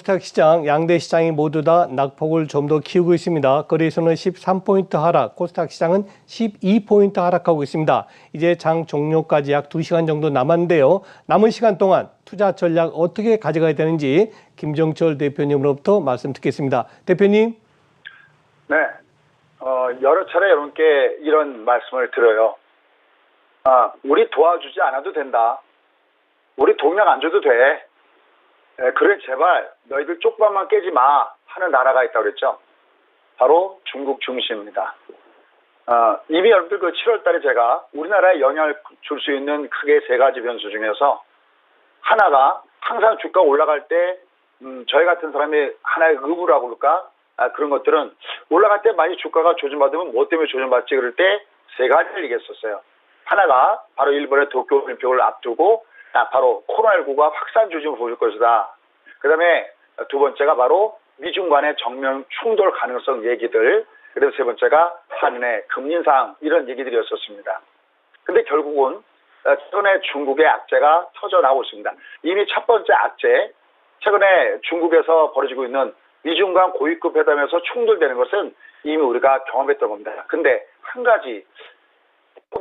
코스닥 시장, 양대 시장이 모두 다 낙폭을 좀 더 키우고 있습니다. 거래에서는 13포인트 하락, 코스닥 시장은 12포인트 하락하고 있습니다. 이제 장 종료까지 약 2시간 정도 남았는데요. 남은 시간 동안 투자 전략 어떻게 가져가야 되는지 김정철 대표님으로부터 말씀 듣겠습니다. 대표님. 네, 여러 차례 여러분께 이런 말씀을 드려요. 우리 도와주지 않아도 된다. 우리 동력 안 줘도 돼. 그래 제발 너희들 쪽방만 깨지 마 하는 나라가 있다고 그랬죠. 바로 중국 중시입니다. 이미 여러분들 그 7월 달에 제가 우리나라에 영향을 줄 수 있는 크게 3가지 변수 중에서 하나가 항상 주가가 올라갈 때 저희 같은 사람이 하나의 의무라고 그럴까? 그런 것들은 올라갈 때 많이 주가가 조정받으면 뭐 때문에 조정받지 그럴 때 3가지를 얘기했었어요. 하나가 바로 일본의 도쿄올림픽을 앞두고 바로 코로나19가 확산 조짐을 보일 것이다. 그 다음에 2번째가 바로 미중 간의 정면 충돌 가능성 얘기들. 그래서 3번째가 한은의 금리 인상 이런 얘기들이었었습니다. 근데 결국은 최근에 중국의 악재가 터져나오고 있습니다. 이미 첫 번째 악재, 최근에 중국에서 벌어지고 있는 미중 간 고위급 회담에서 충돌되는 것은 이미 우리가 경험했던 겁니다. 근데 한 가지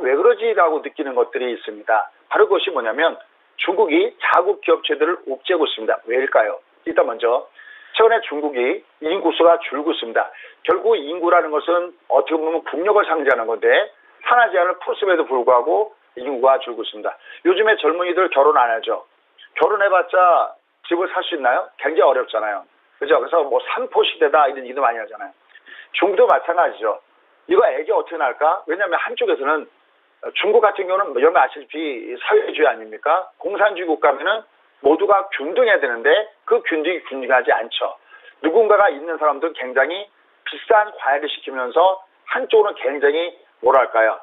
왜 그러지라고 느끼는 것들이 있습니다. 바로 그것이 뭐냐면 중국이 자국 기업체들을 옥죄고 있습니다. 왜일까요? 일단 먼저 최근에 중국이 인구수가 줄고 있습니다. 결국 인구라는 것은 어떻게 보면 국력을 상징하는 건데 산하 제한을 풀었음에도 불구하고 인구가 줄고 있습니다. 요즘에 젊은이들 결혼 안 하죠. 결혼해봤자 집을 살 수 있나요? 굉장히 어렵잖아요. 그죠? 그래서 뭐 산포 시대다 이런 얘기도 많이 하잖아요. 중국도 마찬가지죠. 이거 애기 어떻게 낳을까? 왜냐하면 한쪽에서는 중국 같은 경우는 여러분 아시다시피 사회주의 아닙니까? 공산주의 국가면은 모두가 균등해야 되는데 그 균등이 균등하지 않죠. 누군가가 있는 사람들은 굉장히 비싼 과외를 시키면서 한쪽으로는 굉장히 뭐랄까요?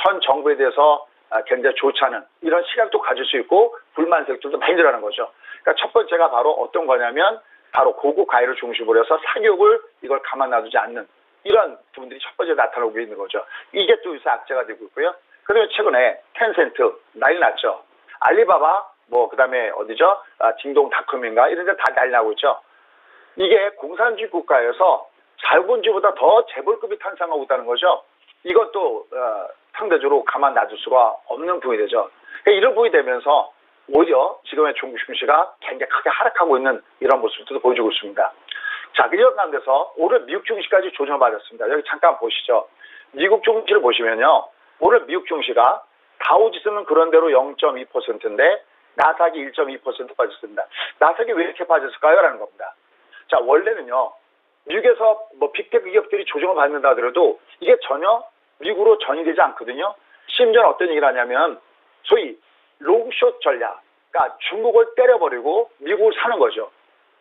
현 정부에 대해서 굉장히 좋지 않은 이런 시각도 가질 수 있고 불만색들도 많이 일어나는 거죠. 그러니까 첫 번째가 바로 어떤 거냐면 바로 고급 과외를 중심으로 해서 사교육을 이걸 가만 놔두지 않는 이런 부분들이 첫 번째 나타나고 있는 거죠. 이게 또 요새 악재가 되고 있고요. 그리고 최근에 텐센트 난리 났죠. 알리바바 그다음에 어디죠? 딩동닷컴인가 이런 데 다 난리 나고 있죠. 이게 공산주의 국가에서 자유분주보다 더 재벌급이 탄생하고 있다는 거죠. 이것도 상대적으로 가만 놔둘 수가 없는 부분이 되죠. 그러니까 이런 부분이 되면서 오히려 지금의 중국 증시가 굉장히 크게 하락하고 있는 이런 모습들도 보여주고 있습니다. 자, 이런 가운데서 오늘 미국 증시까지 조정을 받았습니다. 여기 잠깐 보시죠. 미국 증시를 보시면요. 오늘 미국 증시가 다우지수는 그런대로 0.2%인데 나스닥이 1.2% 빠졌습니다. 나스닥이 왜 이렇게 빠졌을까요? 라는 겁니다. 자, 원래는요. 미국에서 빅테크 기업들이 조정을 받는다 하더라도 이게 전혀 미국으로 전이되지 않거든요. 심지어 어떤 얘기를 하냐면 소위 롱숏 전략. 그러니까 중국을 때려버리고 미국을 사는 거죠.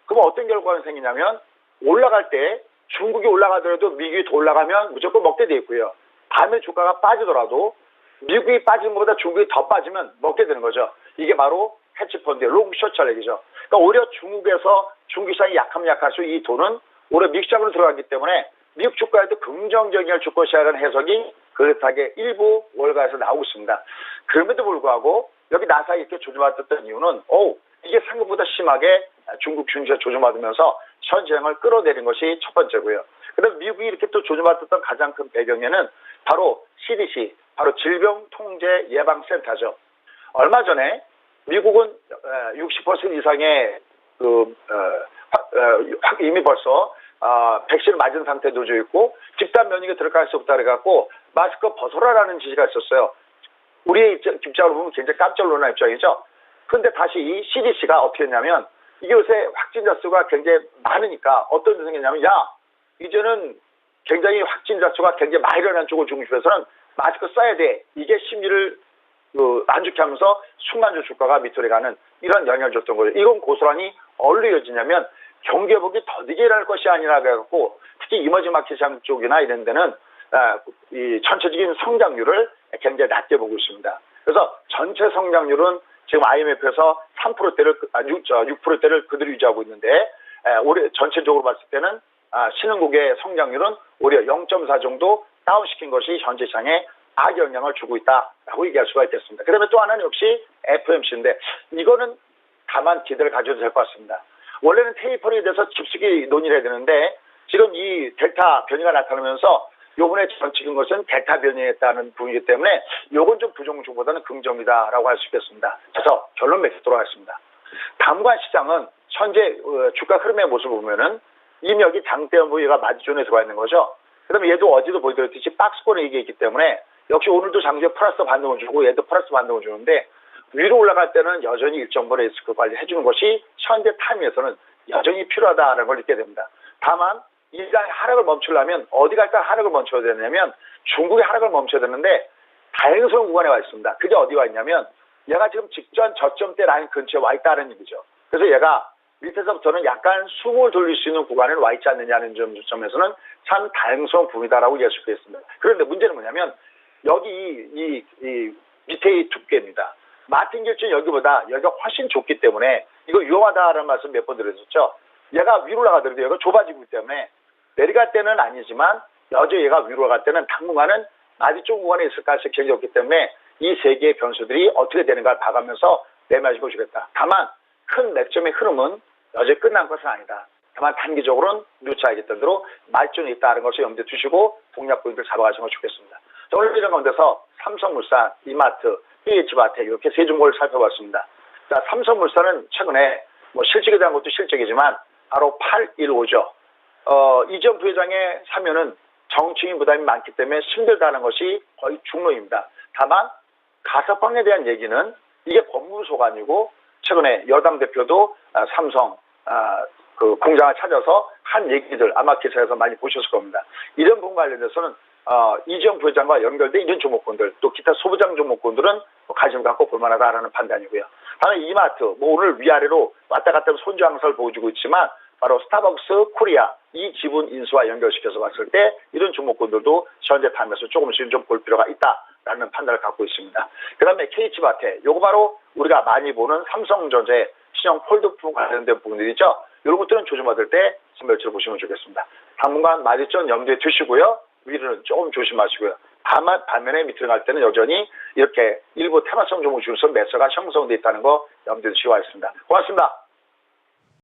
그럼 어떤 결과가 생기냐면 올라갈 때 중국이 올라가더라도 미국이 더 올라가면 무조건 먹게 돼 있고요. 다음에 주가가 빠지더라도 미국이 빠지는 것보다 중국이 더 빠지면 먹게 되는 거죠. 이게 바로 헤지펀드의 롱숏 전략이죠. 그러니까 오히려 중국에서 중국 시장이 약하면 약할수록 이 돈은 오히려 미국 시장으로 들어가기 때문에 미국 주가에도 긍정적인 주가 시작하는 해석이 그릇하게 일부 월가에서 나오고 있습니다. 그럼에도 불구하고 여기 나스닥이 이렇게 조정받았던 이유는 이게 생각보다 심하게 중국 증시가 조정받으면서 현 시장을 끌어내린 것이 첫 번째고요. 그다음 미국이 이렇게 또 조정받았던 가장 큰 배경에는 바로 CDC, 바로 질병통제예방센터죠. 얼마 전에 미국은 60% 이상의 이미 벌써 백신을 맞은 상태에 놓여 있고 집단 면역이 들어갈 수 없다 그래갖고 마스크 벗어라라는 지시가 있었어요. 우리의 입장으로 보면 굉장히 깜짝 놀란 입장이죠. 그런데 다시 이 CDC가 어떻게 했냐면 이게 요새 확진자 수가 굉장히 많으니까 어떤 일이 생겼냐면 이제는 굉장히 확진자 수가 굉장히 많이 일어난 쪽을 중심에서는 마스크 써야 돼. 이게 심리를 안 좋게 하면서 순간적으로 주가가 밑으로 가는 이런 영향을 줬던 거죠. 이건 고스란히 어디로 이어지냐면 경기 회복이 더디게 일어날 것이 아니라 그래갖고 특히 이머징 마켓 시장 쪽이나 이런 데는 이 전체적인 성장률을 굉장히 낮게 보고 있습니다. 그래서 전체 성장률은 지금 IMF에서 3%대를 6%대를 그대로 유지하고 있는데 올해 전체적으로 봤을 때는 신흥국의 성장률은 오히려 0.4 정도 다운시킨 것이 현재 시장에 악영향을 주고 있다라고 얘기할 수가 있겠습니다. 그다음에 또 하나는 역시 FOMC인데 이거는 다만 기대를 가져도 될 것 같습니다. 원래는 테이퍼링에 대해서 깊숙이 논의를 해야 되는데 지금 이 델타 변이가 나타나면서 요번에 찍은 것은 델타 변이했다는 부분이기 때문에 요건 좀 부정적보다는 긍정이다라고 할 수 있겠습니다. 그래서 결론 맺도록 하겠습니다. 담관 시장은 현재 주가 흐름의 모습을 보면은 이미 여기 장대형 부위가 마디존에 들어와 있는 거죠. 그다음에 얘도 어제도 보여드렸듯이 박스권에 이게 있기 때문에 역시 오늘도 장대 플러스 반등을 주고 얘도 플러스 반등을 주는데 위로 올라갈 때는 여전히 일정 부분의 리스크 관리해 주는 것이 현재 타임에서는 여전히 필요하다는 걸 느끼게 됩니다. 다만 일단 하락을 멈추려면 어디 갈까 하락을 멈춰야 되냐면 중국의 하락을 멈춰야 되는데 다행스러운 구간에 와 있습니다. 그게 어디 와 있냐면 얘가 지금 직전 저점대 라인 근처에 와 있다는 얘기죠. 그래서 얘가 밑에서부터는 약간 숨을 돌릴 수 있는 구간에 와 있지 않느냐는 점에서는 참 다행스러운 부분이다라고 이해할 수 있겠습니다. 그런데 문제는 뭐냐면 여기 이 밑에 두께입니다. 마틴 길증 여기가 훨씬 좁기 때문에 이거 위험하다라는 말씀 몇 번 드렸었죠. 얘가 위로 올라가더라도 얘가 좁아지고 있기 때문에 내려갈 때는 아니지만 여전히 얘가 위로 올라갈 때는 당분간은 아주 좀 구간에 있을 가능성이 굉장히 없기 때문에 이 세 개의 변수들이 어떻게 되는가를 봐가면서 매매하시고 주겠다. 다만 큰 맥점의 흐름은 여전히 끝난 것은 아니다. 다만 단기적으로는 누차하겠던 대로 말존이 있다는 것을 염두에 두시고 공략 포인트를 잡아가시는 걸 좋겠습니다. 오늘 이런 가운데서 삼성물산, 이마트, PH마트 이렇게 세 종목을 살펴봤습니다. 자, 삼성물산은 최근에 뭐 실적에 대한 것도 실적이지만 바로 815죠. 이재용 부회장의 사면은 정치인 부담이 많기 때문에 힘들다는 것이 거의 중론입니다. 다만 가석방에 대한 얘기는 이게 법무부 소관이고 최근에 여당 대표도 삼성 그 공장을 찾아서 한 얘기들 아마 기사에서 많이 보셨을 겁니다. 이런 부분 관련해서는 이재용 부회장과 연결된 이런 종목군들 또 기타 소부장 종목군들은 관심 갖고 볼만하다라는 판단이고요. 다만 이마트 뭐 오늘 위아래로 왔다 갔다 하면 손주 항사를 보여주고 있지만 바로 스타벅스 코리아 이 지분 인수와 연결시켜서 봤을 때 이런 종목군들도 현재 타임에서 조금씩 좀 볼 필요가 있다라는 판단을 갖고 있습니다. 그 다음에 KH바테 요거 바로 우리가 많이 보는 삼성전자의 신형 폴드품 관련된 부분들이죠. 이런 것들은 조심받을 때 선별치를 보시면 좋겠습니다. 당분간 마디존 염두에 두시고요. 위로는 조금 조심하시고요. 다만 반면에 밑으로 갈 때는 여전히 이렇게 일부 테마성 종목 중에서 매수가 형성되어 있다는 거 염두에 두시기 바라겠습니다. 고맙습니다.